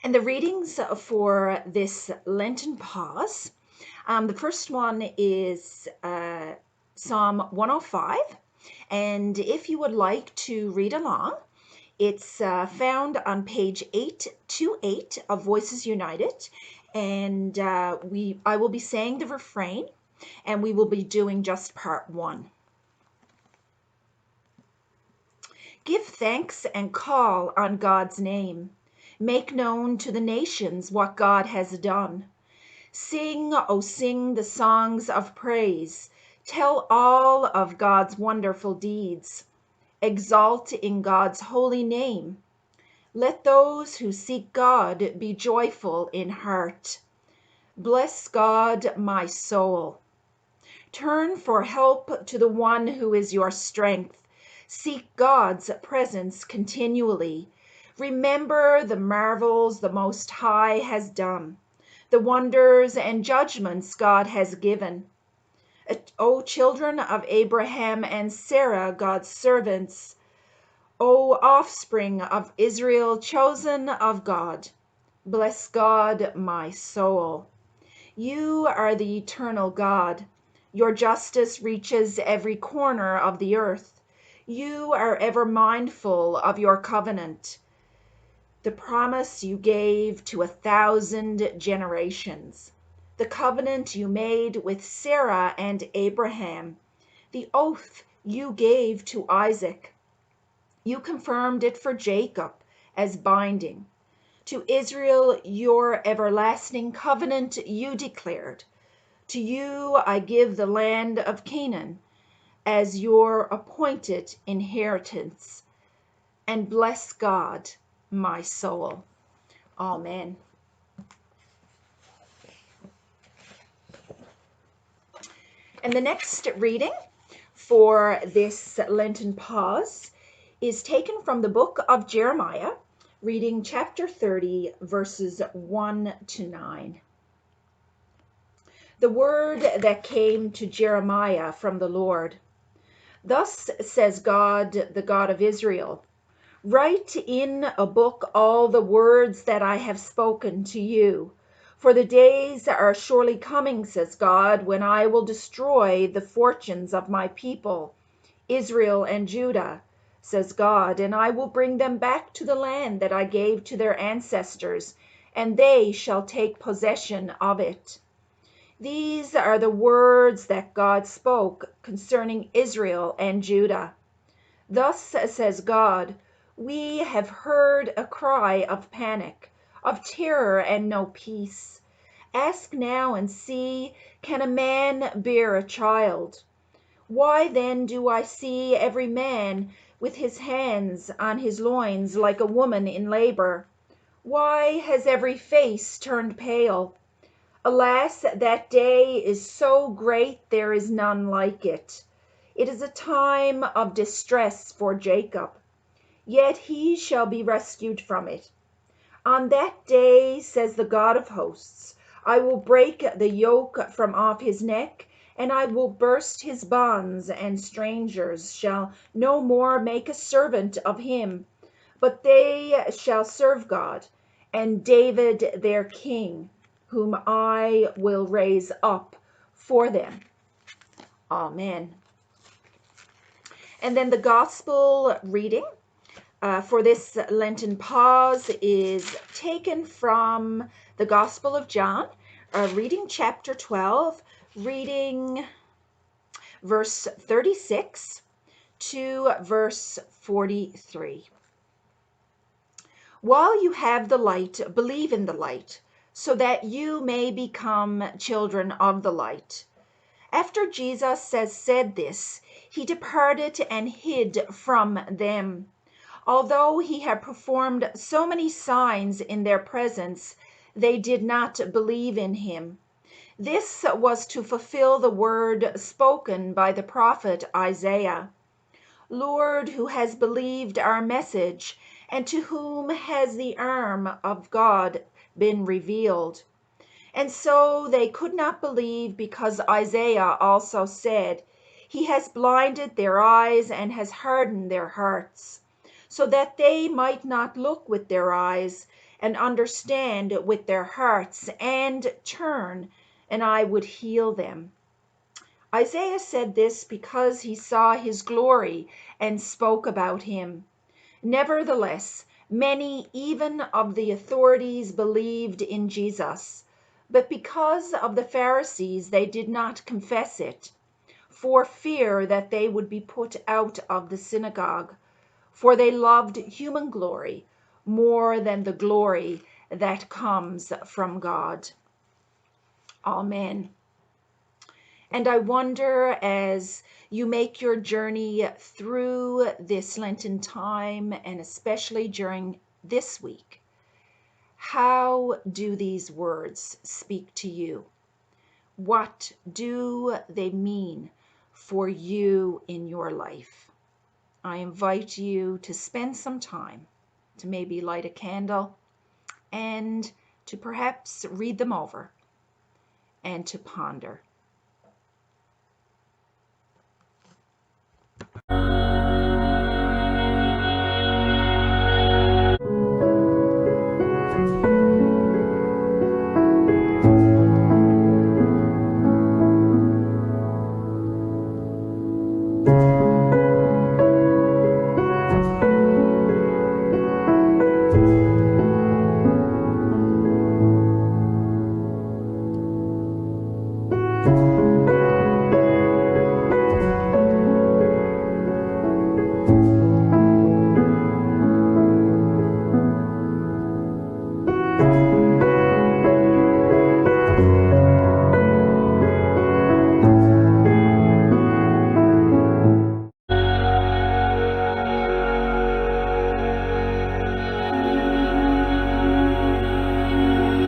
And the readings for this Lenten pause, the first one is Psalm 105. And if you would like to read along, it's found on page 828 of Voices United. And I will be saying the refrain, and we will be doing just part one. Give thanks and call on God's name. Make known to the nations what God has done. Sing, oh sing the songs of praise. Tell all of God's wonderful deeds. Exalt in God's holy name. Let those who seek God be joyful in heart. Bless God, my soul. Turn for help to the one who is your strength. Seek God's presence continually. Remember the marvels the Most High has done, the wonders and judgments God has given. O children of Abraham and Sarah, God's servants, O offspring of Israel, chosen of God, bless God, my soul. You are the eternal God. Your justice reaches every corner of the earth. You are ever mindful of your covenant, the promise you gave to 1,000 generations, the covenant you made with Sarah and Abraham, the oath you gave to Isaac. You confirmed it for Jacob as binding. To Israel, your everlasting covenant you declared. To you I give the land of Canaan as your appointed inheritance. And bless God, my soul. Amen. And the next reading for this Lenten pause is taken from the book of Jeremiah, reading chapter 30, verses 1 to 9. The word that came to Jeremiah from the Lord. Thus says God, the God of Israel, write in a book all the words that I have spoken to you. For the days are surely coming, says God, when I will destroy the fortunes of my people, Israel and Judah, says God, and I will bring them back to the land that I gave to their ancestors, and they shall take possession of it. These are the words that God spoke concerning Israel and Judah. Thus says God, we have heard a cry of panic, of terror and no peace. Ask now and see, can a man bear a child? Why then do I see every man with his hands on his loins like a woman in labor? Why has every face turned pale? Alas, that day is so great there is none like it. It is a time of distress for Jacob, yet he shall be rescued from it. On that day, says the God of hosts, I will break the yoke from off his neck, and I will burst his bonds, and strangers shall no more make a servant of him, but they shall serve God, and David their king, whom I will raise up for them. Amen. And then the gospel reading for this Lenten pause is taken from the Gospel of John, reading chapter 12, reading verse 36 to verse 43. While you have the light, believe in the light, so that you may become children of the light. After Jesus has said this, he departed and hid from them. Although he had performed so many signs in their presence, they did not believe in him. This was to fulfill the word spoken by the prophet Isaiah. Lord, who has believed our message, and to whom has the arm of God been revealed? And so they could not believe because Isaiah also said, he has blinded their eyes and has hardened their hearts, so that they might not look with their eyes and understand with their hearts and turn, and I would heal them. Isaiah said this because he saw his glory and spoke about him. Nevertheless, many even of the authorities believed in Jesus, but because of the Pharisees they did not confess it, for fear that they would be put out of the synagogue, for they loved human glory more than the glory that comes from God. Amen. And I wonder, as you make your journey through this Lenten time, and especially during this week, how do these words speak to you? What do they mean for you in your life? I invite you to spend some time to maybe light a candle and to perhaps read them over and to ponder.